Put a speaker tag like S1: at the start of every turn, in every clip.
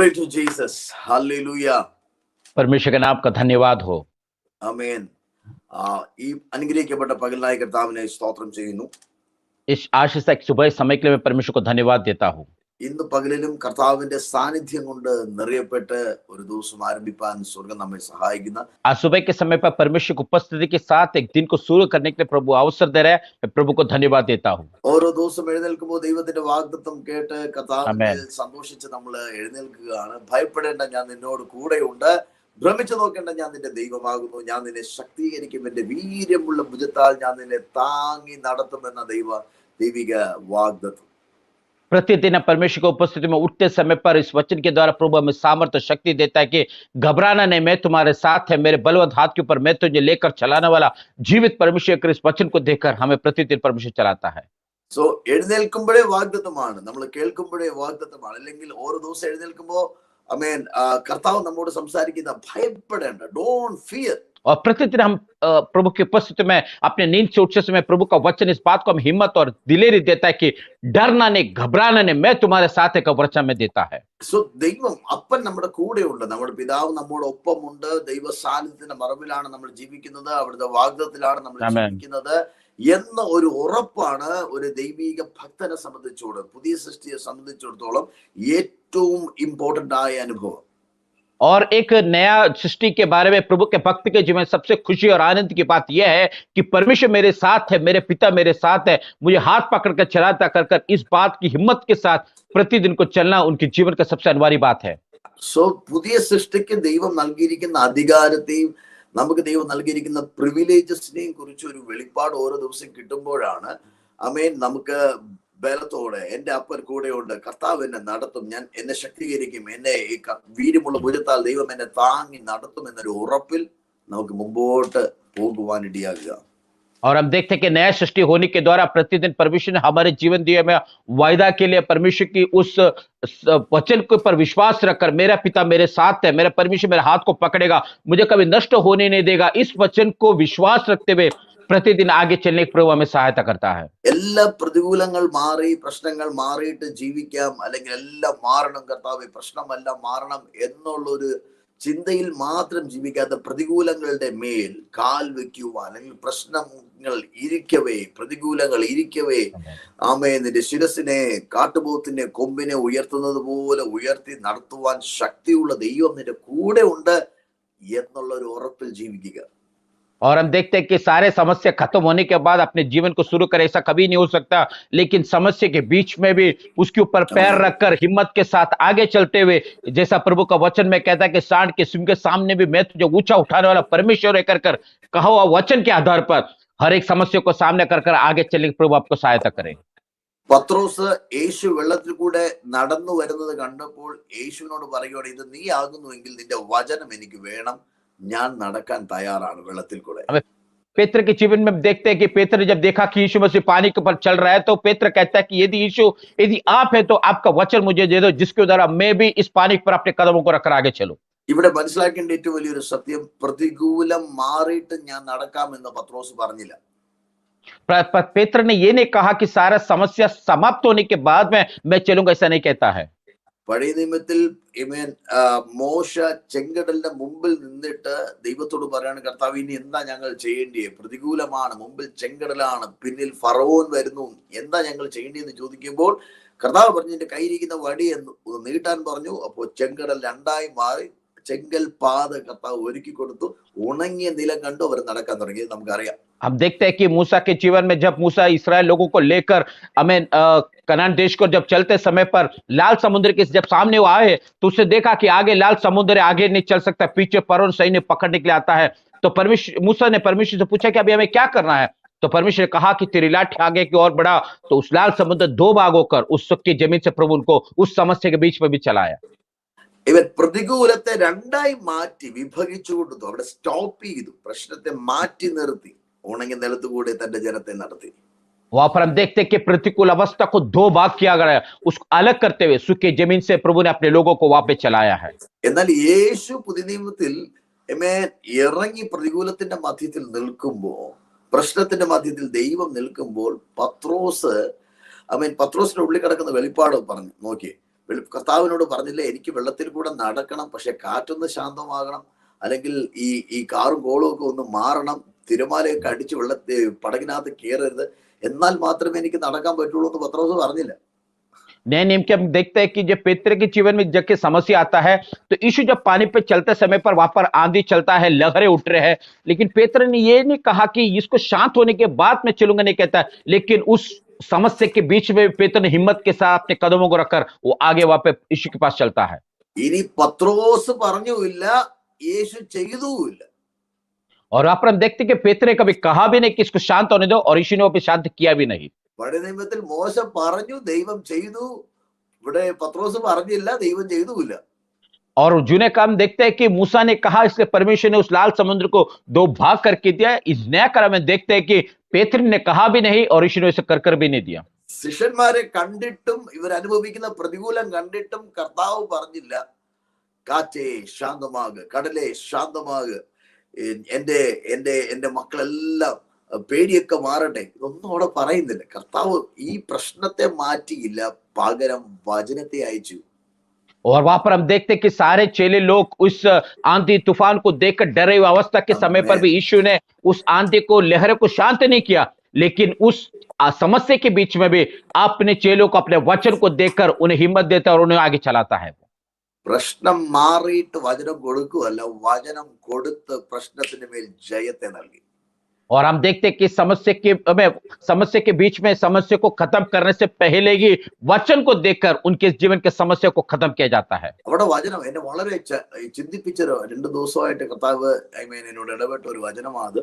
S1: Glory to Jesus. Hallelujah.
S2: परमेश्वर के नाम का धन्यवाद हो।
S1: Amen. ഈ അനുഗ്രഹിക്കപ്പെട്ട പകലിനായി കർത്താവിനെ സ്തോത്രം ചെയ്യുന്നു.
S2: इस आशीष एक सुबह समय के लिए मैं परमेश्वर को धन्यवाद देता हूँ।
S1: ഇന്ന് പകലിലും കർത്താവിന്റെ സാന്നിധ്യം കൊണ്ട് നിറയപ്പെട്ട് ഒരു ദിവസം ആരംഭിക്കാൻ സ്വർഗം നമ്മെ സഹായിക്കുന്ന
S2: आज सुबह के समय पर परमेश्वर की उपस्थिति के साथ एक दिन को शुरू करने के लिए प्रभु अवसर दे रहे हैं। मैं प्रभु को धन्यवाद देता हूँ।
S1: ഓരോ ദിവസം എഴുന്നേൽക്കുമ്പോൾ ദൈവത്തിന്റെ വാഗ്ദത്തം കേട്ട് കർത്താവിനെ
S2: Amen.
S1: സന്തോഷിച്ച് നമ്മൾ എഴുന്നേൽക്കുകയാണ്. ഭയപ്പെടേണ്ട, ഞാൻ നിന്നോട് കൂടെയുണ്ട്. ഭ്രമിച്ചു നോക്കേണ്ട, ഞാൻ നിന്റെ ദൈവമാകുന്നു. ഞാൻ നിന്നെ ശക്തീകരിക്കും. എന്റെ വീര്യമുള്ള ഭുജത്താൽ ഞാൻ നിന്നെ താങ്ങി നടത്തുമെന്ന ദൈവിക വാഗ്ദത്തം.
S2: प्रतिदिन परमेश्वर की उपस्थिति में उठते समय पर इस वचन के द्वारा प्रभु हमें सामर्थ्य शक्ति देता है कि घबराना नहीं, मैं तुम्हारे साथ है, मेरे बलवंत हाथ के ऊपर मैं तुझे लेकर चलाने वाला जीवित परमेश्वर के इस वचन को देखकर हमें प्रतिदिन परमेश्वर चलाता है।
S1: സോ എഴുന്നേൽക്കുമ്പോഴേ വാഗ്ദത്തമാണ്, നമ്മൾ കേൾക്കുമ്പോഴേ വാഗ്ദത്തമാണ്. അല്ലെങ്കിൽ ഓരോ ദിവസം എഴുന്നേൽക്കുമ്പോ കർത്താവ് നമ്മോട് സംസാരിക്കുന്ന ഭയപ്പെടേണ്ട, ഡോണ്ട് ഫിയർ.
S2: और प्रतिदिन हम प्रभु की उपस्थिति में अपने नींद से उठते समय प्रभु का वचन इस बात को हम हिम्मत और दिलेरी देता है कि डरना नहीं, घबराना नहीं, मैं तुम्हारे साथ एक वचन में देता है।
S1: സോ ദൈവം അപ്പൻ നമ്മുടെ കൂടെയുണ്ട്, നമ്മുടെ പിതാവ് നമ്മുടെ ഒപ്പമുണ്ട്. ദൈവ സാന്നിധ്യത്തിന്റെ മറവിലാണ് നമ്മൾ ജീവിക്കുന്നത്, അവിടുത്തെ വാഗ്ദത്തത്തിലാണ് നമ്മൾ ജീവിക്കുന്നത് എന്ന ഒരു ഉറപ്പാണ് ഒരു ദൈവിക ഭക്തനെ സംബന്ധിച്ചോളം, പുതിയ സൃഷ്ടിയെ സംബന്ധിച്ചിടത്തോളം ഏറ്റവും ഇമ്പോർട്ടന്റ് ആയ അനുഭവം.
S2: और एक नया सृष्टि के बारे में प्रभु के भक्त के जीवन सबसे खुशी और आनंद की बात यह है कि परमेश्वर मेरे साथ है, मेरे पिता मेरे साथ है, मुझे हाथ पकड़कर चलाता कर इस बात की हिम्मत के साथ प्रतिदिन को चलना उनके जीवन का सबसे अनिवार्य बात है।
S1: സോ പുതിയ സൃഷ്ടിക്ക് ദൈവം നൽകിയിരിക്കുന്ന അധികാരത്തെയും നമുക്ക് ദൈവം നൽകിയിരിക്കുന്ന പ്രിവിലേജസിനെയും കുറിച്ച് ഒരു വെളിപ്പാട് ഓരോ ദിവസം കിട്ടുമ്പോഴാണ് നമുക്ക് ബലത്തോടെ എന്റെ അപ്പൻ കൂടെയുണ്ട്, കർത്താവ് എന്നെ നടത്തും, ഞാൻ എന്നെ ശക്തീകരിക്കും, എന്നെ ഈ വീര്യമുള്ള ഭുജത്താൽ ദൈവം എന്നെ താങ്ങി നടത്തും എന്നൊരു ഉറപ്പിൽ നമുക്ക് മുമ്പോട്ട് പോകുവാൻ ഇടയാകുക.
S2: और हम देखते हैं कि नया सृष्टि होने के द्वारा प्रतिदिन परमेश्वर ने हमारे जीवन दिए में वायदा के लिए परमेश्वर की उस वचन के ऊपर विश्वास रखकर मेरा पिता मेरे साथ है, मेरा परमेश्वर मेरे हाथ को पकड़ेगा, मुझे कभी नष्ट होने नहीं देगा, इस वचन को विश्वास रखते हुए प्रतिदिन आगे चलने की प्रभु हमें सहायता करता है।
S1: എല്ലാ പ്രതികൂലങ്ങൾ മാറി, പ്രശ്നങ്ങൾ മാറിയിട്ട് ജീവിക്കാം, അല്ലെങ്കിൽ എല്ലാം മാറണം, കർത്താവ് പ്രശ്നമെല്ലാം മാറണം എന്നുള്ളൊരു ചിന്തയിൽ മാത്രം ജീവിക്കാതെ പ്രതികൂലങ്ങളുടെ മേൽ കാൽ വെക്കുവാൻ, അല്ലെങ്കിൽ പ്രശ്നങ്ങൾ ഇരിക്കവേ, പ്രതികൂലങ്ങൾ ഇരിക്കവേ നിന്റെ ശിരസിനെ കാട്ടുപോത്തിന്റെ കൊമ്പിനെ ഉയർത്തുന്നത് പോലെ ഉയർത്തി നടത്തുവാൻ ശക്തിയുള്ള ദൈവം നിന്റെ കൂടെ ഉണ്ട് എന്നുള്ള ഒരു ഉറപ്പിൽ ജീവിക്കുക.
S2: और हम देखते हैं कि सारे समस्या खत्म होने के बाद अपने जीवन को शुरू करें, ऐसा कभी नहीं हो सकता, लेकिन समस्या के बीच में भी उसके ऊपर पैर रखकर हिम्मत के साथ आगे चलते हुए, जैसा प्रभु का वचन में कहता है कि सांड के सिंह के सामने भी मैं तुझे ऊंचा उठाने वाला परमेश्वर है कर कहा हुआ वचन के आधार पर हर एक समस्या को सामने कर आगे चलने की प्रभु आपको सहायता करे।
S1: പത്രോസ് യേശു വെള്ളത്തിൽ കൂടെ നടന്നു വരുന്നത് കണ്ടപ്പോൾ യേശുവിനോട് പറയുകയാണ്, ഇത് നീ ആകുന്നുവെങ്കിൽ നിന്റെ വചനം എനിക്ക് വേണം, ഞാൻ നടക്കാൻ തയ്യാറാണ് വെള്ളത്തിൽ കൂടെ.
S2: पेत्र के जीवन में देखते हैं कि पेत्र ने जब देखा कि यीशु मसीह पानी के ऊपर चल रहा है, तो पेत्र कहता है कि यदि आप है तो आपका वचन मुझे दे दो, जिसके द्वारा मैं भी इस पानी पर अपने कदमों को रखकर आगे चलूं।
S1: ഇവിടെ മനസ്സിലാക്കേണ്ട ഏറ്റവും വലിയൊരു സത്യം, പ്രതികൂലം മാറിയിട്ട് ഞാൻ നടക്കാമെന്ന് പത്രോസ് പറഞ്ഞില്ല.
S2: पेत्र ने ये नहीं कहा कि सारा समस्या समाप्त होने के बाद में मैं चलूंगा, ऐसा नहीं कहता है।
S1: പഴയ നിയമത്തിൽ മോശ ചെങ്കടലിന്റെ മുമ്പിൽ നിന്നിട്ട് ദൈവത്തോട് പറയാണ്, കർത്താവ് ഇനി എന്താ ഞങ്ങൾ ചെയ്യേണ്ടിയേ, പ്രതികൂലമാണ്, മുമ്പിൽ ചെങ്കടലാണ്, പിന്നിൽ ഫറവോൻ വരുന്നു, എന്താ ഞങ്ങൾ ചെയ്യേണ്ടിയെന്ന് ചോദിക്കുമ്പോൾ കർത്താവ് പറഞ്ഞു, എന്റെ കയ്യിരിക്കുന്ന വടി എന്ന് നീട്ടാൻ പറഞ്ഞു. അപ്പോൾ ചെങ്കടൽ രണ്ടായി മാറി, ചെങ്കൽ പാത കർത്താവ് ഒരുക്കി കൊടുത്തു, ഉണങ്ങിയ നിലം കണ്ടു അവർ നടക്കാൻ തുടങ്ങി. നമുക്കറിയാം.
S2: हम देखते हैं कि मूसा के जीवन में जब मूसा इस्राएल लोगों को लेकर कनान देश को जब चलते समय पर लाल समुद्र के जब सामने वो आए तो उसने देखा कि आगे लाल समुद्र आगे नहीं चल सकता, पीछे फरौन सैन्य पकड़ने के लिए आता है। तो मूसा ने परमेश्वर से पूछा कि अभी हमें क्या करना है, तो परमेश्वर ने कहा कि तेरी लाठी आगे की ओर बढ़ा, तो उस लाल समुद्र दो भाग होकर उस की जमीन से प्रभु उनको उस समस्या के बीच में भी चलाया।
S1: ഇവൻ പ്രതികൂലത്തെ രണ്ടായി മാറ്റി വിഭജിച്ചു കൊടുത്തു, അവിടെ സ്റ്റോപ്പ് ചെയ്തു, പ്രശ്നത്തെ മാറ്റി നിർത്തി, ഉണങ്ങി നിലത്തുകൂടെ തന്റെ ജനത്തെ നടത്തി.
S2: वहां पर हम देखते हैं कि प्रतिकूल अवस्था को दो भाग किया गया, उसको अलग करते हुए सूखी जमीन से प्रभु ने अपने लोगों को वापस चलाया है।
S1: എന്നാൽ യേശു പുതിയ നിയമത്തിൽ ഇറങ്ങി പ്രതികൂലത്തിന്റെ മധ്യത്തിൽ നിൽക്കുമ്പോൾ, പ്രശ്നത്തിന്റെ മധ്യത്തിൽ ദൈവം നിൽക്കുമ്പോൾ പത്രോസിന്റെ ഉള്ളിൽ കിടക്കുന്ന വെളിപ്പാട് പറഞ്ഞു നോക്കി. കർത്താവിനോട് പറഞ്ഞില്ല എനിക്ക് വെള്ളത്തിൽ കൂടെ നടക്കണം, പക്ഷെ കാറ്റൊന്ന് ശാന്തമാകണം, അല്ലെങ്കിൽ ഈ കാറും കോളും ഒക്കെ ഒന്ന് മാറണം, തിരമാലയൊക്കെ അടിച്ച് പടകിനകത്ത് കയറരുത്, എന്നാൽ മാത്രമേ എനിക്ക് നടക്കാൻ പറ്റുള്ളൂ എന്ന് പത്രോസ് പറഞ്ഞില്ല.
S2: नए नियम के हम देखते हैं कि जब पेत्र के जीवन में जब के समस्या आता है तो यीशु जब पानी पे चलते समय पर वहां पर आंधी चलता है, लहरें उठ रहे हैं, लेकिन पेत्र ने ये नहीं कहा कि इसको शांत होने के बाद मैं चलूंगा, नहीं कहता है, लेकिन उस समस्या के बीच में पेत्र ने हिम्मत के साथ अपने कदमों को रखकर वो आगे वहां पे यीशु के पास चलता है।
S1: ഇനി പത്രോസ് പറഞ്ഞുമില്ല, യേശു ചെയ്തുമില്ല.
S2: और वहां पर हम देखते हैं कि पेत्र ने कभी कहा भी नहीं कि इसको शांत होने दो, और यीशु ने वो शांत किया भी नहीं।
S1: പഴയ നിയമത്തിൽ മോശ പറഞ്ഞു, ദൈവം ചെയ്തു. ഇവിടെ പത്രോസ് പറഞ്ഞില്ല, ദൈവം ചെയ്തുമില്ല.
S2: और जूने काम देखते हैं कि मूसा ने कहा, इसलिए परमेश्वर ने उस लाल समुद्र को दो भाग करके दिया। इस नया क्रम में देखते हैं कि पेत्र ने कहा भी नहीं और यीशु ने इसे कर भी नहीं दिया।
S1: ശിഷ്യന്മാരെ കണ്ടിട്ടും ഇവർ അനുഭവിക്കുന്ന പ്രതികൂലം കണ്ടിട്ടും കർത്താവ് പറഞ്ഞില്ല, കാറ്റേ ശാന്തമാക്, കടലേ ശാന്തമാക്, എന്റെ എന്റെ എന്റെ മക്കളെല്ലാം പേടിയൊക്കെ മാറട്ടെ, ഇതൊന്നും അവിടെ പറയുന്നില്ല. കർത്താവ് ഈ പ്രശ്നത്തെ മാറ്റിയില്ല, പകരം വചനത്തെ അയച്ചു.
S2: और वहां पर हम देखते हैं कि सारे चेले लोग उस आंधी तूफान को देखकर डरे हुए अवस्था के समय पर भी यीशु ने उस आंधी को, लहरों को शांत नहीं किया, लेकिन उस समस्या के बीच में भी अपने चेलों को अपने वचन को देखकर उन्हें हिम्मत देता है और उन्हें आगे चलाता है।
S1: പ്രശ്നം മാറിയിട്ട് വചനം കൊടുക്കുകയല്ല, വചനം കൊടുത്ത് പ്രശ്നത്തിന് മേൽ ജയത്തെ നൽകി.
S2: और हम देखते हैं कि समस्या के बीच में समस्या को खत्म करने से पहले ही वचन को देखकर उनके जीवन के समस्या को खत्म किया जाता है।
S1: അവിടെ വചനം എന്നെ വളരെ ചിന്തിപ്പിച്ച 2 ദിവസമായിട്ട് കർത്താവ് എന്നോട് ഇടപെട്ട ഒരു വചനമാണ്.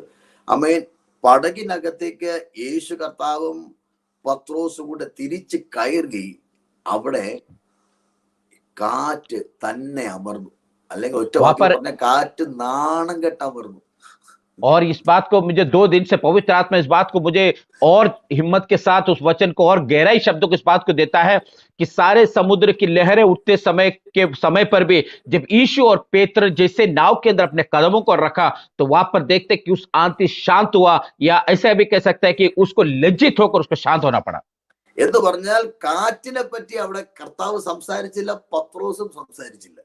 S1: പടകിനകത്തേക്ക് യേശു കർത്താവും പത്രോസും കൂടെ തിരിച്ച് കയറി, അവിടെ കാറ്റ് തന്നെ അമർന്നു. അല്ലെങ്കിൽ ഒറ്റ വാക്കിൽ പറഞ്ഞ കാറ്റ് നാണം കെട്ട് അമർന്നു.
S2: और इस बात को मुझे 2 दिन से पवित्र आत्मा इस बात को मुझे और हिम्मत के साथ उस वचन को और गहराई शब्दों को इस बात को देता है कि सारे समुद्र की लहरें उठते समय पर भी जब यीशु और पेत्र जैसे नाव के अंदर अपने कदमों को रखा, तो वहां पर देखते कि उस आंधी शांत हुआ, या ऐसा भी कह सकता है कि उसको लज्जित होकर उसको शांत होना पड़ा।
S1: എന്ന് പറഞ്ഞാൽ കാറ്റിനെ പറ്റി അവിടെ കർത്താവ് സംസാരിച്ചില്ല, പത്രോസും സംസാരിച്ചില്ല.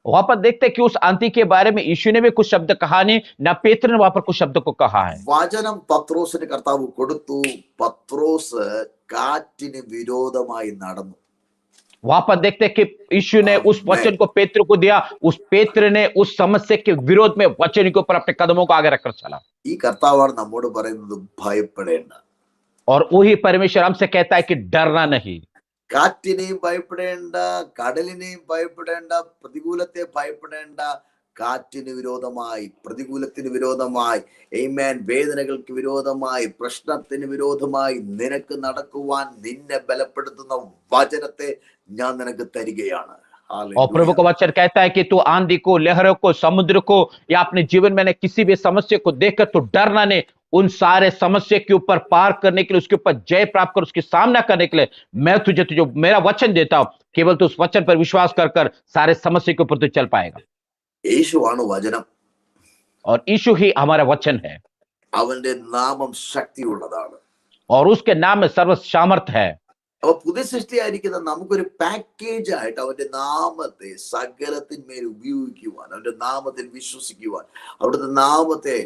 S2: वहां पर देखते हैं कि उस आंधी के बारे में यीशु ने भी कुछ शब्द कहा नहीं, ना पेत्र ने वहां पर कुछ शब्द को कहा है।
S1: വചനം പത്രോസിന് കർത്താവ് കൊടുത്തു. പത്രോസ് കാറ്റിന് വിരോധമായി നടന്നു.
S2: वहां पर देखते हैं कि यीशु ने उस वचन को पेत्र को दिया, उस पेत्र ने उस समस्या के विरोध में वचन के ऊपर अपने कदमों को आगे रखकर चला।
S1: ഈ കർത്താവാണ് നമ്മോട് പറയുന്നത്, ഭയപ്പെടേണ്ട.
S2: और वही परमेश्वर हमसे कहता है कि डरना नहीं।
S1: കാറ്റിനെയും ഭയപ്പെടേണ്ട, കടലിനെയും ഭയപ്പെടേണ്ട, പ്രതികൂലത്തെ ഭയപ്പെടേണ്ട. കാറ്റിന് വിരോധമായി, പ്രതികൂലത്തിന് വിരോധമായി, വേദനകൾക്ക് വിരോധമായി, പ്രശ്നത്തിന് വിരോധമായി നിനക്ക് നടക്കുവാൻ നിന്നെ ബലപ്പെടുത്തുന്ന വചനത്തെ ഞാൻ നിനക്ക് തരികയാണ്.
S2: और प्रभु का वचन कहता है कि तू आंधी को, लहरों को, समुद्र को, या अपने जीवन में किसी भी समस्या को देखकर तो डरना नहीं। उन सारे समस्या के ऊपर पार करने के लिए, उसके ऊपर जय प्राप्त कर, उसके सामना करने के लिए मैं तुझे मेरा वचन देता हूं। केवल तू उस वचन पर विश्वास कर सारे समस्या के ऊपर तू चल पाएगा।
S1: യേശുവാണ് വചനം,
S2: और यीशु ही हमारा वचन है,
S1: അവന്റെ നാമം ശക്തിയുള്ളതാണ്,
S2: और उसके नाम में सर्व सामर्थ है।
S1: അപ്പൊ പുതിയ സൃഷ്ടിയായിരിക്കുന്ന നമുക്കൊരു പാക്കേജ് ആയിട്ട് അവന്റെ നാമത്തെ സകലത്തിന്മേൽ ഉപയോഗിക്കുവാൻ, അവന്റെ നാമത്തിൽ വിശ്വസിക്കുവാൻ, അവിടുത്തെ നാമത്തെ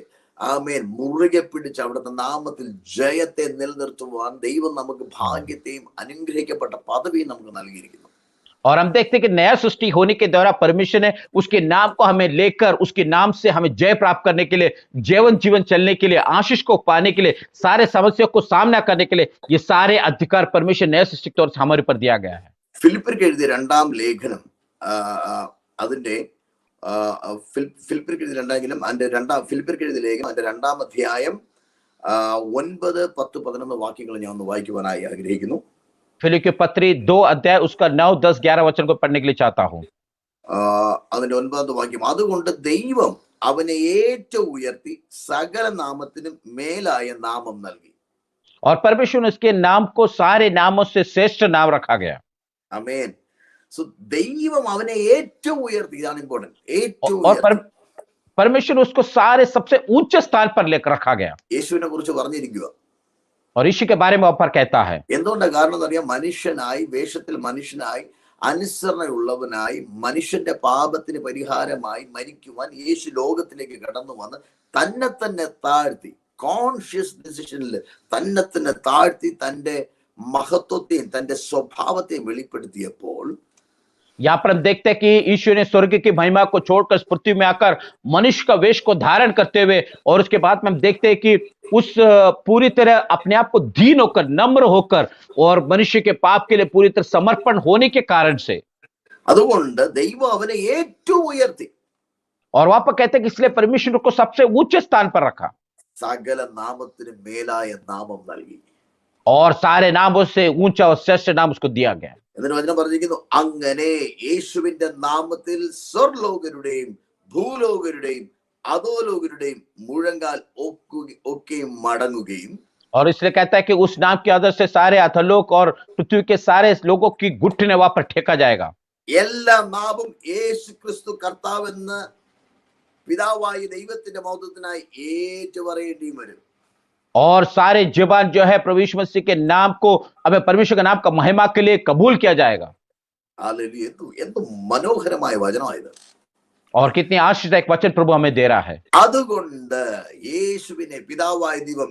S1: മുറുകെ പിടിച്ച് അവിടുത്തെ നാമത്തിൽ ജയത്തെ നിലനിർത്തുവാൻ ദൈവം നമുക്ക് ഭാഗ്യത്തെയും അനുഗ്രഹിക്കപ്പെട്ട പദവിയും നമുക്ക് നൽകിയിരിക്കുന്നു.
S2: और हम देखते हैं कि नया सृष्टि होने के द्वारा परमेश्वर ने उसके नाम को हमें लेकर, उसके नाम से हमें जय प्राप्त करने के लिए, जीवन चलने के लिए, आशीष को पाने के लिए, सारे समस्या को सामना करने के लिए ये सारे अधिकार परमेश्वर नया सृष्टि के तौर से हमारे ऊपर दिया गया है।
S1: ഫിലിപ്പിയർക്ക് എഴുതിയ 2-ാം ലേഖനം, അതിന്റെ ഫിലിപ്പിയർക്ക് എഴുതിയ 2-ാം അധ്യായം 9, 10, 11 വാക്യങ്ങൾ ഞാൻ ഒന്ന് വായിക്കുവാനായി ആഗ്രഹിക്കുന്നു.
S2: फिलिप्पियों की पत्री 2 अध्याय उसका 9, 10, 11 वचन को पढ़ने के लिए चाहता हूं।
S1: അതിന്റെ 9ാമത്തെ വാക്യം, അതുകൊണ്ട് ദൈവം അവനെ ഏറ്റവും ഉയർത്തി സകല നാമത്തിനും മേലായ നാമം നൽകി.
S2: और परमेश्वर ने उसके नाम को सारे नामों से श्रेष्ठ नाम रखा गया।
S1: ആമേൻ. സോ ദൈവം അവനെ ഏറ്റവും ഉയർത്തി, ഇതാണ് ഇമ്പോർട്ടന്റ്, ഏറ്റവും
S2: और परमेश्वर ने उसको सारे सबसे ऊंचे स्थान पर लेकर रखा गया।
S1: യേശുവിനെ കുറിച്ച് പറഞ്ഞിരിക്കുക.
S2: और यीशु के बारे में ऊपर कहता है,
S1: എന്തുകൊണ്ടാണ്? കാരണം അറിയാം, മനുഷ്യനായി, വേഷത്തിൽ മനുഷ്യനായി അനുസരണയുള്ളവനായി മനുഷ്യന്റെ പാപത്തിന് പരിഹാരമായി മരിക്കുവാൻ യേശു ലോകത്തിലേക്ക് കടന്നു വന്ന് തന്നെ താഴ്ത്തി, കോൺഷ്യസ് ഡിസിഷനിൽ തന്നെ താഴ്ത്തി തന്റെ മഹത്വത്തെയും തന്റെ സ്വഭാവത്തെയും വെളിപ്പെടുത്തിയപ്പോൾ
S2: यहाँ पर हम देखते हैं कि यीशु ने स्वर्ग की महिमा को छोड़कर इस पृथ्वी में आकर मनुष्य का वेश को धारण करते हुए, और उसके बाद में हम देखते हैं कि उस पूरी तरह अपने आप को दीन होकर, नम्र होकर और मनुष्य के पाप के लिए पूरी तरह समर्पण होने के कारण से,
S1: അതുകൊണ്ട് ദൈവം അവനെ ഏറ്റവും ഉയർത്തി,
S2: और वहां पर कहते हैं कि इसलिए परमेश्वर को सबसे ऊंचे स्थान पर रखा
S1: സകല നാമത്തിന് മേലായ നാമം നൽകി.
S2: और सारे नामों से ऊंचा और श्रेष्ठ नाम उसको दिया गया.
S1: എന്നിട്ട് വചനം പറഞ്ഞിരിക്കുന്നു, അങ്ങനെ യേശുവിന്റെ നാമത്തിൽ സ്വർലോകരുടെയും ഭൂലോകരുടെയും അധോലോകരുടെയും മുഴങ്കാൽ ഒക്കെയും മടങ്ങുകയും,
S2: और इसलिए कहता है कि उस नाम की आदर से सारे अधोलोक और पृथ्वी के सारे लोगों की घुटने वहां पर ठेका जाएगा.
S1: എല്ലാ നാവും യേശു ക്രിസ്തു കർത്താവെന്ന് പിതാവായ ദൈവത്തിന്റെ മഹത്വത്തിനായി ഏറ്റുപറയേണ്ടിയും വരും.
S2: और सारे जुबान जो है प्रभु यीशु मसीह के नाम को, हमें परमेश्वर के नाम का महिमा के लिए कबूल किया जाएगा.
S1: ഹല്ലേലൂയ. എന്ത് മനോഹരമായ വചനമായത്.
S2: और कितनी आशीषदायक वचन प्रभु हमें दे रहा है.
S1: അതുകൊണ്ട് യേശുവിനെ പിതാവായ ദൈവം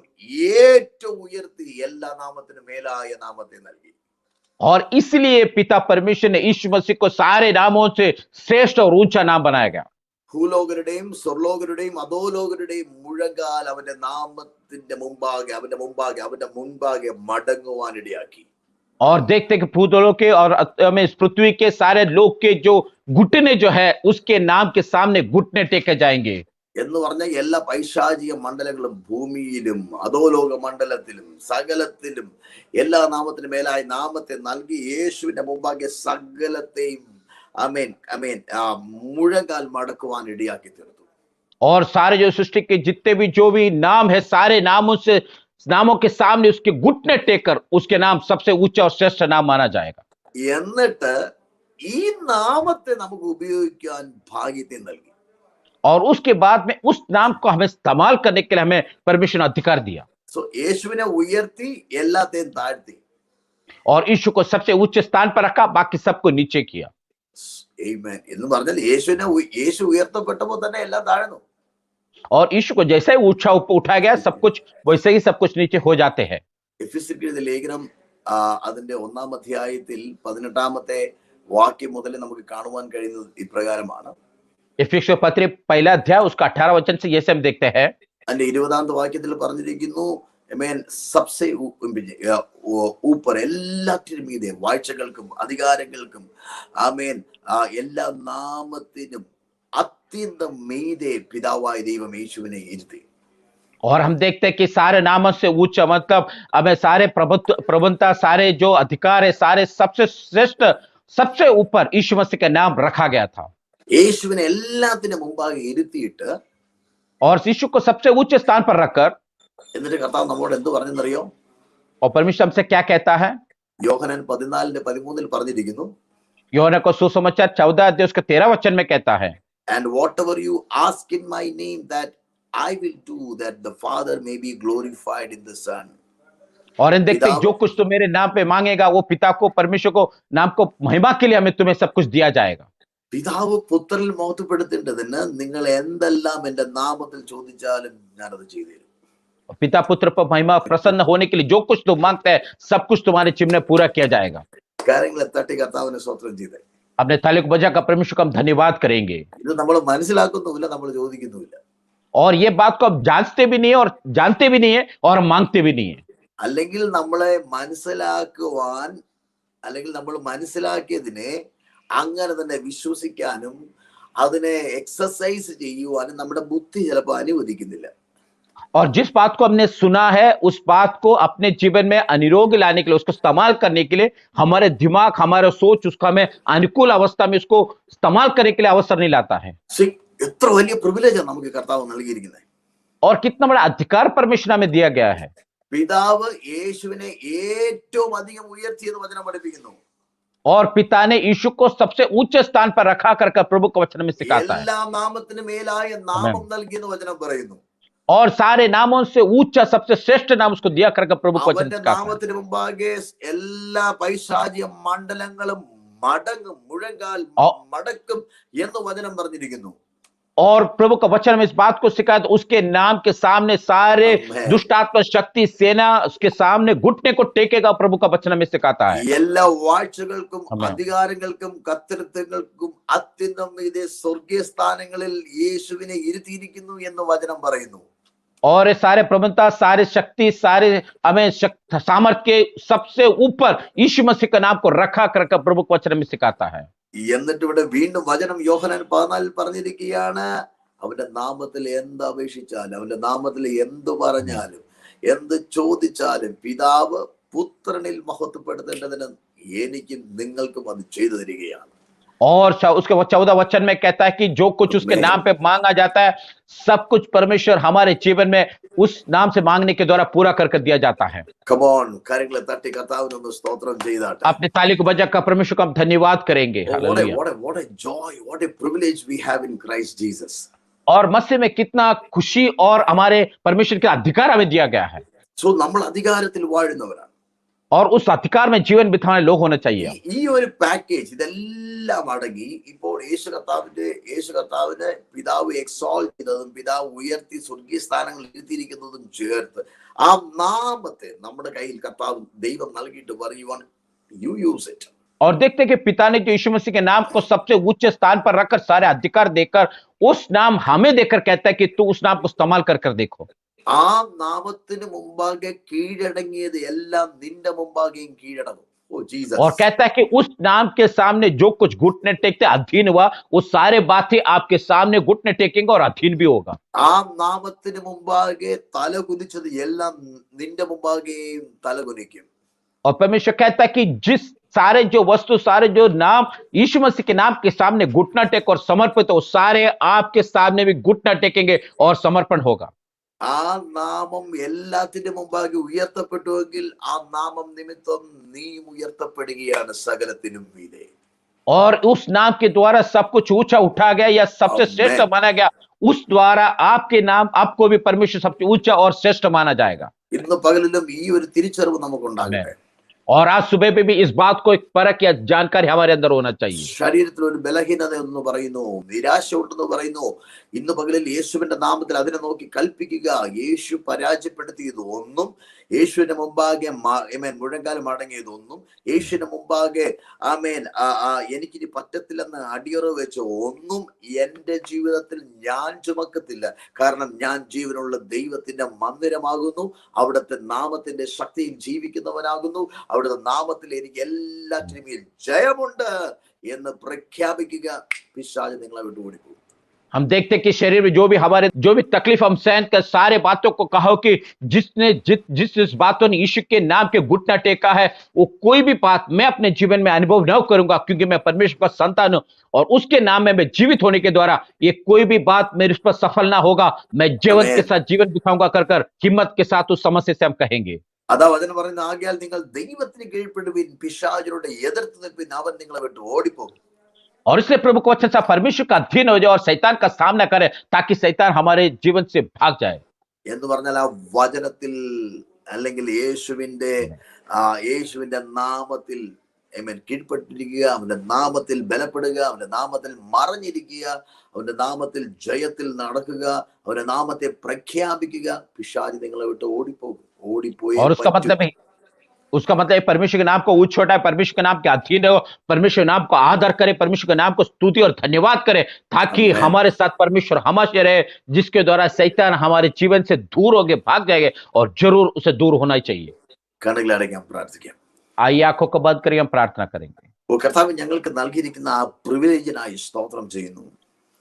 S1: ഏറ്റവും ഉയർത്തി എല്ലാ നാമത്തിനും മേലായ നാമത്തെ നൽകി.
S2: और इसलिए पिता परमेश्वर ने यीशु मसीह को सारे नामों से श्रेष्ठ और ऊंचा नाम बनाया गया.
S1: ഭൂലോകരുടെയും സ്വർലോകരുടെയും അധോലോകരുടെയും മുഴങ്കാൽ അവന്റെ നാമത്തിന്റെ മുൻപാകെ മടങ്ങുവാനിടയാക്കി.
S2: और देखते कि भूतलों के और हमें इस पृथ्वी के सारे लोग के जो घुटने जो है उसके नाम के सामने घुटने टेके जाएंगे.
S1: എന്ന് പറഞ്ഞാൽ എല്ലാ പൈശാചിക മണ്ഡലങ്ങളും ഭൂമിയിലും അധോലോക മണ്ഡലത്തിലും സകലത്തിലും എല്ലാ നാമത്തിനും മേലായ നാമത്തെ നൽകി യേശുവിന്റെ മുമ്പാകെ സകലത്തെയും ആമേൻ ആമേൻ മുഴങ്കാൽ മടക്കുവാൻ ഇടയാക്കി തീർത്തു.
S2: और सारे जो सृष्टि के जितने भी जो भी नाम है, सारे नामों के सामने उसके घुटने टेकर उसके नाम सबसे ऊंचा और श्रेष्ठ नाम माना जाएगा.
S1: എന്നിട്ട് ഈ നാമത്തെ നമുക്ക് ഉപയോഗിക്കാൻ ഭാഗ്യത്തെ നൽകി.
S2: और उसके बाद में उस नाम को हमें इस्तेमाल करने के लिए हमें परमिशन अधिकार दिया.
S1: സോ യേശുവിനെ ഉയർത്തി എല്ലാത്തെയും താഴ്ത്തി.
S2: और यीशु को सबसे ऊंचे स्थान पर रखा, बाकी सबको नीचे किया.
S1: ആമേൻ. എന്ന് പറഞ്ഞാൽ യേശു ഉയർത്തപ്പെട്ടപ്പോൾ തന്നെ എല്ലാം താഴ്ന്നു.
S2: और यीशु को जैसे ही ऊंचा उठाया गया, सब कुछ वैसे ही सब कुछ नीचे हो जाते हैं.
S1: എഫെസ്യർക്കെഴുതിയ ലേഖനം അതിന്റെ 1-ാം അധ്യായത്തിൽ 18-ാമത്തെ വാക്യം മുതൽ നമുക്ക് കാണുവാൻ കഴിയുന്നത് ഇപ്രകാരമാണ്.
S2: इफिसियों पत्र पहला अध्याय उसका 18 वचन से ये हम देखते हैं.
S1: അതിന്റെ 20-ാമത്തെ വാക്യത്തിൽ പറഞ്ഞിരിക്കുന്നു, ആമേൻ, സബ്സെ ഊപ്പർ, എല്ലാറ്റിനും മീതെ, വാഴ്ചകൾക്കും അധികാരങ്ങൾക്കും ആമേൻ എല്ലാ നാമത്തിനും അത്യന്തം മീതെ പിതാവായ ദൈവം യേശുവിനെ ഇരുത്തി.
S2: और हम देखते हैं कि सारे नामों से ऊंचा मतलब हमें सारे प्रभुता, सारे जो अधिकार है, सारे सबसे श्रेष्ठ, सबसे ऊपर यीशु मसीह का नाम रखा गया था.
S1: യേശുവിനെ എല്ലാത്തിനും മുമ്പാകെ ഇരുത്തിയിട്ട്,
S2: और यीशु को सबसे ऊंचे स्थान पर रखकर,
S1: എന്നിട്ട് കർത്താവ് നമ്മോട് എന്ത് പറഞ്ഞെന്നറിയോ?
S2: और परमेश्वर हमसे क्या कहता है?
S1: യോഹന്നാൻ 14:13 പറഞ്ഞിരിക്കുന്നു,
S2: यूहन्ना को सुसमाचार 14 अध्याय उसके 13 वचन में कहता है,
S1: and whatever you ask in my name that I will do, that the Father may be glorified in the Son.
S2: और इन देखते जो कुछ तुम मेरे नाम पे मांगेगा वो पिता को, परमेश्वर को, नाम को महिमा के लिए हमें तुम्हें सब कुछ दिया जाएगा.
S1: പിതാവ് പുത്രനിൽ മഹത്വപ്പെടുത്തേണ്ടതിന് നിങ്ങൾ എന്തെല്ലാം എന്റെ നാമത്തിൽ ചോദിച്ചാലും ഞാനത് ചെയ്തു തരും.
S2: पिता पुत्र पर महिमा प्रसन्न होने के लिए जो कुछ तुम मांगते हैं सब कुछ तुम्हारे चिमने पूरा किया जाएगा.
S1: കാര്യങ്ങളെ തട്ടി കർത്താവിനെ സ്തോത്രം ചെയ്തേ.
S2: अपने ताली को बजाकर परमेश्वर को हम धन्यवाद करेंगे.
S1: ഇത് നമ്മൾ മനസ്സിലാക്കുന്നുമില്ല, നമ്മൾ ചോദിക്കുന്നുമില്ല.
S2: और ये बात को हम जानते भी नहीं है और जानते भी नहीं है और मांगते भी नहीं है.
S1: അല്ലെങ്കിൽ നമ്മളെ മനസ്സിലാക്കുവാൻ, അല്ലെങ്കിൽ നമ്മൾ മനസ്സിലാക്കിയതിനെ അങ്ങനെ തന്നെ വിശ്വസിക്കാനും അതിനെ എക്സസൈസ് ചെയ്യുവാനും നമ്മുടെ ബുദ്ധി ചിലപ്പോൾ അനുവദിക്കുന്നില്ല.
S2: और जिस बात को हमने सुना है उस बात को अपने जीवन में अनिरोग लाने के लिए, उसको इस्तेमाल करने के लिए हमारे दिमाग, हमारा सोच उसको हमें अनुकूल अवस्था में उसको इस्तेमाल करने के लिए अवसर नहीं लाता है.
S1: എത്ര വലിയ പ്രിവിലേജാണ് നമുക്ക് കർത്താവ് നൽകിയിരിക്കുന്നത്.
S2: और कितना बड़ा अधिकार परमेश्वर में दिया गया है.
S1: പിതാവ് യേശുവിനെ ഏറ്റവും അധികം ഉയർത്തിയെന്ന് വചനം പഠിപ്പിക്കുന്നു.
S2: और पिता ने यीशु को सबसे ऊंचे स्थान पर रखा कर प्रभु के वचन में सिखाता है.
S1: എല്ലാ നാമത്തിനും മേലായ നാമം നൽകിയെന്ന് വചനം പറയുന്നു.
S2: और सारे नामों से ऊंचा सबसे श्रेष्ठ नाम उसको दिया कर प्रभु को वचन
S1: അവന്റെ
S2: सिखाता है.
S1: നാമത്തിന് മുമ്പാകെ എല്ലാ പൈശാചിക മണ്ഡലങ്ങളും മടങ്ങും, മുഴങ്കാൽ
S2: औ-
S1: മടക്കും എന്ന് വചനം പറഞ്ഞിരിക്കുന്നു.
S2: और प्रभु का वचन में इस बात को सिखाया, तो उसके नाम के सामने सारे
S1: Amen.
S2: दुष्ट आत्मा शक्ति सेना उसके सामने घुटने को टेकेगा, प्रभु का वचन में सिखाता है।
S1: എല്ലാ വാഴ്ചകൾക്കും
S2: Amen.
S1: അധികാരങ്ങൾക്കും കർത്തൃത്വങ്ങൾക്കും അത്യുന്നം ഇതേ സ്വർഗീയ സ്ഥാനങ്ങളിൽ യേശുവിനെ ഇരുത്തിയിരിക്കുന്നു എന്ന് വചനം പറയുന്നു.
S2: और ये सारे प्रबंधता, सारे शक्ति, सारे हमें सामर्थ्य के सबसे ऊपर यीशु मसीह का नाम को रखा कर प्रभु के वचन में सिखाता है।
S1: എന്നിട്ട് ഇവിടെ വീണ്ടും വചനം യോഹന്നാൻ 14 പറഞ്ഞിരിക്കുകയാണ്, അവന്റെ നാമത്തിൽ എന്ത് അപേക്ഷിച്ചാലും, അവന്റെ നാമത്തിൽ എന്ത് പറഞ്ഞാലും, എന്ത് ചോദിച്ചാലും പിതാവ് പുത്രനിൽ മഹത്വപ്പെടുത്തേണ്ടതിന് എനിക്കും നിങ്ങൾക്കും അത് ചെയ്തു തരികയാണ്.
S2: और उसके 14 वचन में कहता है कि जो कुछ उसके
S1: Amen.
S2: नाम पे मांगा जाता है, सब कुछ परमेश्वर हमारे जीवन में उस नाम से मांगने के द्वारा पूरा कर दिया जाता है।
S1: Come on, കരങ്ങളെ തട്ടി കർത്താവിനൊന്ന് സ്തോത്രം ചെയ്താട്ടെ.
S2: अपने ताली को बजाकर परमेश्वर को हम धन्यवाद करेंगे।
S1: Oh,
S2: hallelujah.
S1: what a joy, what a privilege we have in Christ Jesus.
S2: और मसीह में कितना खुशी और हमारे परमेश्वर के अधिकार हमें दिया गया है,
S1: So നമ്മൾ അധികാരത്തിൽ വാഴുന്നവരാണ്.
S2: और उस अधिकार में जीवन बिताने लोग होना चाहिए।
S1: ഈ ഒരു പാക്കേജ് ഇതെല്ലാം അടങ്ങി ഇപ്പോൾ യേശു കർത്താവിനെ പിതാവ് എക്സോൾട്ട് ചെയ്തതും പിതാവ് ഉയർത്തി സ്വർഗീയ സ്ഥാനങ്ങളിൽ ഇരുത്തിയിരിക്കുന്നതും ചേർത്ത് ആ നാമത്തെ നമ്മുടെ കയ്യിൽ കർത്താവ് ദൈവം നൽകിയിട്ട് പറയുവാൻ യു യൂസ് ഇറ്റ്.
S2: और देखते हैं कि पिता ने जो यीशु मसीह के नाम को सबसे उच्च स्थान पर रखकर सारे अधिकार देकर उस नाम हमें देकर कहता है कि तू उस नाम को इस्तेमाल कर देखो।
S1: ആ നാമത്തിന് മുമ്പാകെ കീഴടങ്ങിയത് എല്ലാം നിന്റെ മുമ്പാകെയും കീഴടങ്ങും. Oh Jesus.
S2: और कहता है कि उस नाम के सामने जो कुछ घुटने टेकते अधीन हुआ, वो सारे बातें आपके सामने घुटने टेकेंगे और अधीन भी होगा।
S1: ആ നാമത്തിന് മുമ്പാകെ തല കുനിച്ചത് എല്ലാം നിന്റെ മുമ്പാകെയും തല കുനിക്കും.
S2: और परमेश्वर कहता है कि जिस सारे जो वस्तु, सारे जो नाम यीशु मसीह के नाम के सामने घुटना टेक और समर्पित हो, सारे आपके सामने भी घुटना टेकेंगे और समर्पण होगा।
S1: ആ നാമം എല്ലാത്തിന്റെ മുമ്പാകെ ഉയർത്തപ്പെട്ടുവെങ്കിൽ ആ നാമം നിമിത്തം നീ ഉയർത്തപ്പെടുകയാണ് സകലത്തിനും മീതെ.
S2: और उस नाम के द्वारा सब कुछ ऊंचा उठा गया या सबसे
S1: Amen.
S2: श्रेष्ठ माना गया, उस द्वारा आपके नाम आपको भी परमेश्वर सबसे ऊंचा और श्रेष्ठ माना जाएगा।
S1: ഇന്ന് പകലിലും ഈ ഒരു തിരിച്ചറിവ് നമുക്കുണ്ടാകട്ടെ.
S2: और आज सुबह पे भी इस बात को एक परख या जानकारी हमारे अंदर होना चाहिए।
S1: ശരീരത്തിൽ ഒരു ബലഹീനത എന്ന് പറയുന്നു, നിരാശ ഉണ്ടെന്ന് പറയുന്നു. ഇന്ന് പകലിൽ യേശുവിന്റെ നാമത്തിൽ അതിനെ നോക്കി കൽപ്പിക്കുക. യേശു പരാജയപ്പെടുത്തിയത് ഒന്നും, യേശുവിന്റെ മുമ്പാകെ മുഴങ്കാലം മടങ്ങിയതൊന്നും, യേശുവിന്റെ മുമ്പാകെ എനിക്കിനി പറ്റത്തില്ലെന്ന് അടിയറവ് വെച്ച ഒന്നും എന്റെ ജീവിതത്തിൽ ഞാൻ ചുമക്കത്തില്ല. കാരണം ഞാൻ ജീവനുള്ള ദൈവത്തിന്റെ മന്ദിരമാകുന്നു, അവിടുത്തെ നാമത്തിന്റെ ശക്തിയിൽ ജീവിക്കുന്നവനാകുന്നു. അവിടുത്തെ നാമത്തിൽ എനിക്ക് എല്ലാറ്റിനും ജയമുണ്ട് എന്ന് പ്രഖ്യാപിക്കുക. പിശാച് നിങ്ങളെ വിട്ടുകൊടുക്കും.
S2: हम देखते हैं कि शरीर में जो भी तकलीफ हम सहन कर, सारे बातों को कहो कि जिस बातों ने यीशु के नाम के घुटना टेका है, वो कोई भी बात मैं अपने जीवन में अनुभव न करूंगा, क्योंकि मैं परमेश्वर का संतान हूं और उसके नाम में मैं जीवित होने के द्वारा ये कोई भी बात मेरे पर सफल ना होगा। मैं जीवन के साथ जीवन बिताऊंगा कर हिम्मत के साथ उस समस्या से हम कहेंगे।
S1: അതാ വചനം പറയുന്നത്, ആകയാൽ നിങ്ങൾ ദൈവത്തിന് കീഴ്പ്പെടുവിൻ, പിശാചിനോട് എതിർത്ത് നിൽപ്പിൻ, അവൻ നിങ്ങളെ വിട്ട് ഓടിപ്പോകും.
S2: और इसलिए प्रभु को वचन से परमेश्वर का अधीन हो जाए और शैतान का सामना करे, ताकि शैतान हमारे जीवन से भाग जाए।
S1: എന്ന് പറഞ്ഞാൽ ആ വചനത്തിൽ അല്ലെങ്കിൽ യേശുവിന്റെ നാമത്തിൽ കീഴ്പ്പെട്ടിരിക്കുക, അവന്റെ നാമത്തിൽ ബലപ്പെടുക, അവന്റെ നാമത്തിൽ മറഞ്ഞിരിക്കുക, അവന്റെ നാമത്തിൽ ജയത്തിൽ നടക്കുക, അവന്റെ നാമത്തെ പ്രഖ്യാപിക്കുക. പിശാച് നിങ്ങളെ വിട്ട് ഓടിപ്പോകും. ഓടിപ്പോയി
S2: उसका मतलब परमेश्वर के नाम को ऊंच छोटा है, परमेश्वर के नाम के अधीन रहो, परमेश्वर के नाम को आदर करे, परमेश्वर के नाम को स्तुति और धन्यवाद करे, ताकि हमारे साथ परमेश्वर हमेशा रहे, जिसके द्वारा शैतान हमारे जीवन से दूर होके भाग जाएंगे और जरूर उसे दूर होना ही चाहिए।
S1: കണ്ണുകളടയ്ക്കാം, പ്രാർത്ഥിക്കാം.
S2: आइए आंखों को बंद करिए, हम प्रार्थना करेंगे।
S1: ഓ കർത്താവ്, ഞങ്ങൾക്ക് നൽകിയിരിക്കുന്ന ആ പ്രിവിലേജിനായി സ്തോത്രം ചെയ്യുന്നു.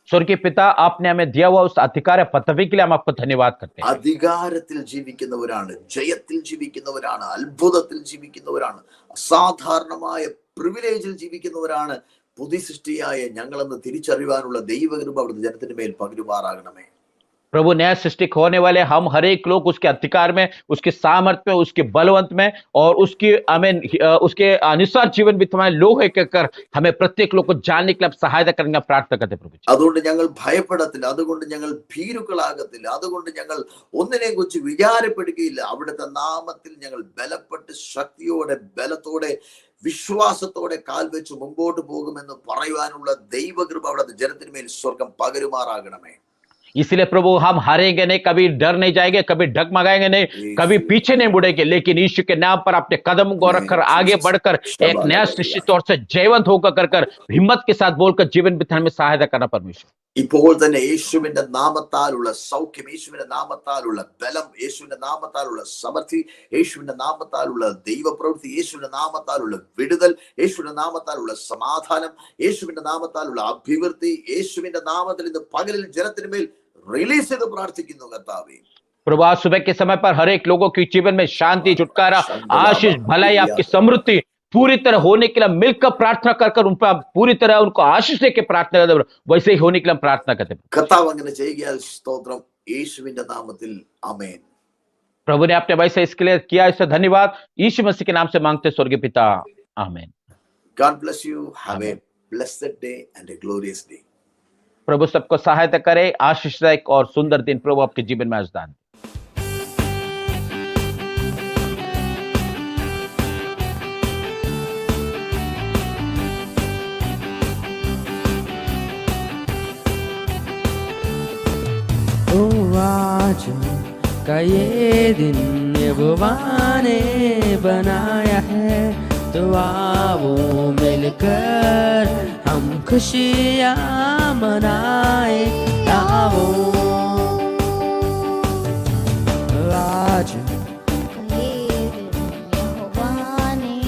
S2: स्वर्गीय पिता, आपने हमें दिया हुआ उस अधिकार पदवी के लिए हम आपको धन्यवाद करते हैं।
S1: അധികാരത്തിൽ ജീവിക്കുന്നവരാണ്, ജയത്തിൽ ജീവിക്കുന്നവരാണ്, അത്ഭുതത്തിൽ ജീവിക്കുന്നവരാണ്, അസാധാരണമായ പ്രിവിലേജിൽ ജീവിക്കുന്നവരാണ് പുതിയ സൃഷ്ടിയായ ഞങ്ങളെന്ന് തിരിച്ചറിയാനുള്ള ദൈവകൃപ അവിടുത്തെ ജനത്തിന് മേൽ പകരുമാറാകണമേ.
S2: प्रभु, नया सृष्टि होने वाले हम हर एक लोग उसके अधिकार में, उसके सामर्थ्य में, उसके बलवंत में और उसके अनुसार जीवन बिताने लोग कर हमें प्रत्येक लोग को जानने के लिए सहायता करने प्रार्थना करते प्रभु।
S1: അതുകൊണ്ട് ഞങ്ങൾ ഭയപ്പെടത്തില്ല, അതുകൊണ്ട് ഞങ്ങൾ ഭീരുക്കളാകത്തില്ല, അതുകൊണ്ട് ഞങ്ങൾ ഒന്നിനെ കുറിച്ച് വിചാരപ്പെടുകയില്ല. അവിടുത്തെ നാമത്തിൽ ഞങ്ങൾ ബലപ്പെട്ട് ശക്തിയോടെ ബലത്തോടെ വിശ്വാസത്തോടെ കാൽ വെച്ച് മുമ്പോട്ട് പോകുമെന്ന് പറയുവാനുള്ള ദൈവകൃപ അവിടെ ജനത്തിന്മേൽ സ്വർഗം പകരുമാറാകണമേ.
S2: इसलिए प्रभु हम हारेंगे नहीं, कभी डर नहीं जाएंगे, कभी डगमगाएंगे नहीं, कभी पीछे नहीं मुड़ेंगे, लेकिन यीशु के नाम पर अपने कदम को रखकर आगे बढ़कर एक नया निश्चित तौर से जयवंत होकर कर हिम्मत के साथ बोलकर जीवन बिताने में सहायता करना परमेश्वर.
S1: ഇപ്പോൾ തന്നെ യേശുവിന്റെ നാമത്താലുള്ള സൗഖ്യം, യേശുവിന്റെ നാമത്താലുള്ള ബലം, യേശുവിന്റെ നാമത്താലുള്ള സമൃദ്ധി, യേശുവിന്റെ നാമത്താലുള്ള ദൈവപ്രവൃത്തി, യേശുവിന്റെ നാമത്താലുള്ള വിടുതൽ, യേശുവിന്റെ നാമത്താലുള്ള സമാധാനം, യേശുവിന്റെ നാമത്താലുള്ള അഭിവൃദ്ധി, യേശുവിന്റെ നാമത്തിൽ ഇന്ന് പകലിൽ ജനത്തിന്മേൽ റിലീസ് ചെയ്ത് പ്രാർത്ഥിക്കുന്നു കർത്താവേ.
S2: प्रभु आज सुबह के समय पर हर एक लोगों के जीवन में शांति, छुटकारा, आशीष, भलाई, आपकी समृद्धि पूरी तरह होने के लिए मिलकर प्रार्थना कर उन पर पूरी तरह उनको आशीष देके प्रार्थना करते, वैसे ही होने के लिए हम प्रार्थना करते हैं.
S1: കർത്താവ് അങ്ങനെ ചെയ്യുകയാൽ സ്തോത്രം, യേശുവിന്റെ നാമത്തിൽ ആമേൻ.
S2: प्रभु ने अपने वैसे इसके लिए किया, इससे धन्यवाद. यीशु मसीह के नाम से मांगते स्वर्गीय पिता, आमीन.
S1: God bless you. Have a blessed day and a glorious day.
S2: प्रभु सबको सहायता करे, आशीषदायक और सुंदर दिन प्रभु आपके जीवन में आज दान.
S3: आज का ये दिन यहोवा ने बनाया है, तो आओ मिलकर हम खुशियाँ मनाए. आओ आज
S4: ये दिन यहोवा ने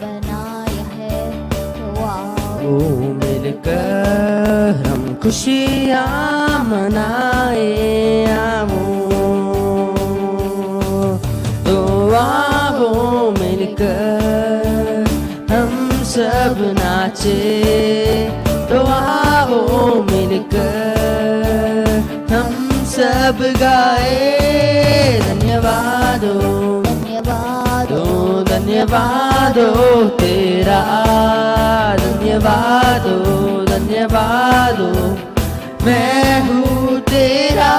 S4: बनाया है, तो आओ
S3: मिलकर हम खुशियाँ मनाए. आओ तो आओ मिलकर हम सब नाचे. तो आओ मिलकर हम सब गाए. धन्यवादो
S4: धन्यवादो
S3: धन्यवादो तेरा, धन्यवादो धन्यवादो मैं हूँ तेरा.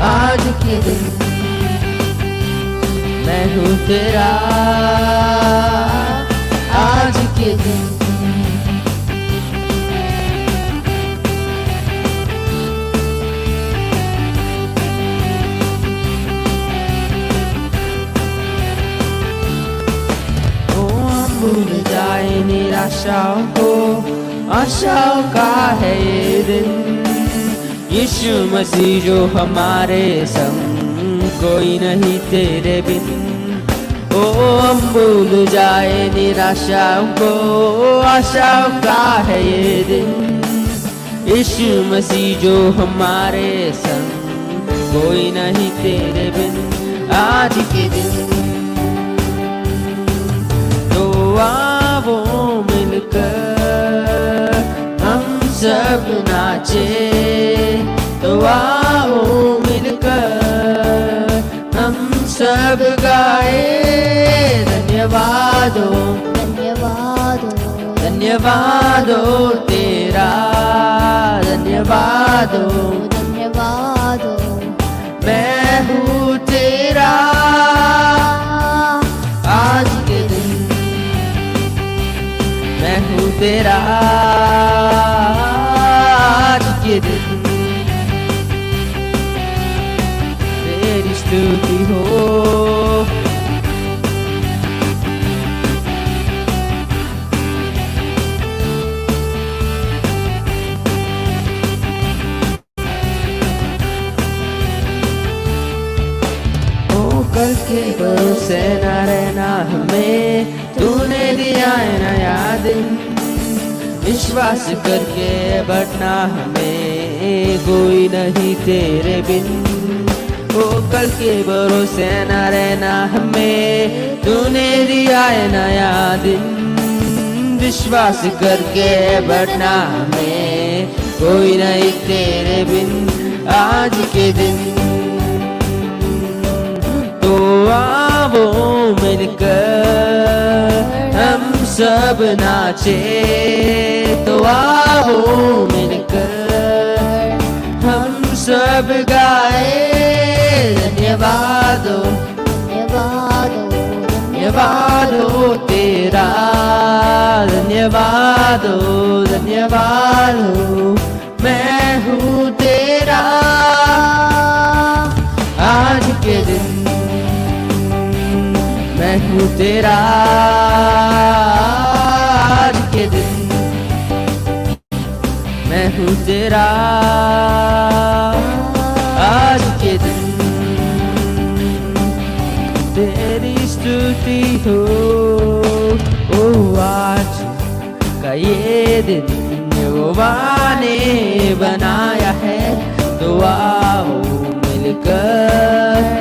S3: आज के दिन मैं हूँ तेरा, आज के दिन भूल जाए निराशाओं को, आशाओं का है ये दिन. यीशु मसीह जो हमारे संग, कोई नहीं तेरे बिन. ओ हम भूल जाए निराशाओं को, आशाओं का है ये दिन. यीशु मसीह जो हमारे संग, कोई नहीं तेरे बिन. आज के दिन आओ मिलकर हम सब नाचे. तो आओ मिलकर हम सब गाए. धन्यवादो
S4: धन्यवादो
S3: धन्यवादो तेरा, धन्यवादो
S4: धन्यवादो
S3: मैं हूँ तेरा. आज के दिन मैं हूँ तेरा, आज के दिन तेरी स्तुति हो. ओ कल के भरोसे न रहना हमें, तूने दिया है नया दिन. विश्वास करके बढ़ना हमें, कोई नहीं तेरे बिन. ओ कल के भरोसे न रहना हमें, तूने दिया है नया दिन. विश्वास करके बढ़ना हमें, कोई नहीं तेरे बिन. आज के दिन तो आओ मिलकर हम सब नाचे. तो आओ मिलकर हम सब गाए. धन्यवादो
S4: धन्यवादो
S3: धन्यवाद हो तेरा, धन्यवाद हो, मैं हूँ तेरा। आज के दिन मैं हूँ तेरा, आज के दिन मैं हूँ तेरा, आज के दिन तेरी स्तुति हो। ओ आज का ये दिन यहोवा ने बनाया है, तो आओ मिलकर